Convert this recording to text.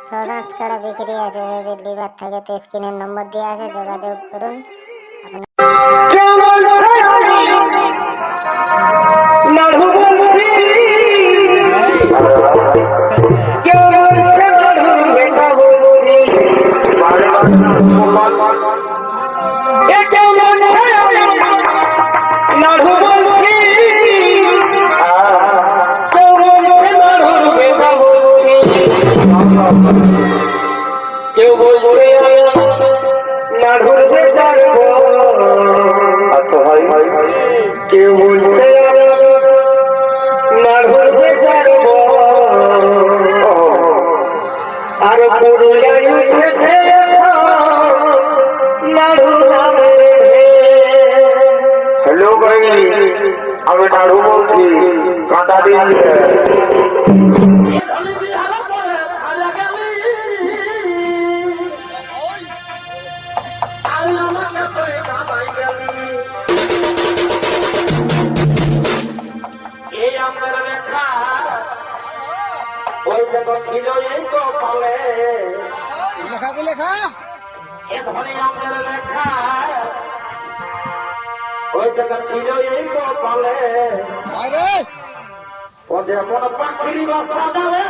ছদাঁত কাড়া বিক্রি আছে, যদি লিভার থাকে তো স্ক্রিনের নম্বর দেওয়া আছে, যোগাযোগ করুন। কেউ বলছে নাড়ুর বেটার কেউ বলছে নাড়ুর বেটার আর পুরুলিয়ায় উঠেছে নাড়ু নামের। হ্যালো ভাই, আমি নাড়ু বলছি, কাঁটা দিন। এই আমাদের লেখা ওই যখন ছিল এই কপালে, লেখা কি লেখা এ ধরে আমাদের লেখা ওই যখন ছিল এই কপালে, ও যেমন পাখির বাসা দেবে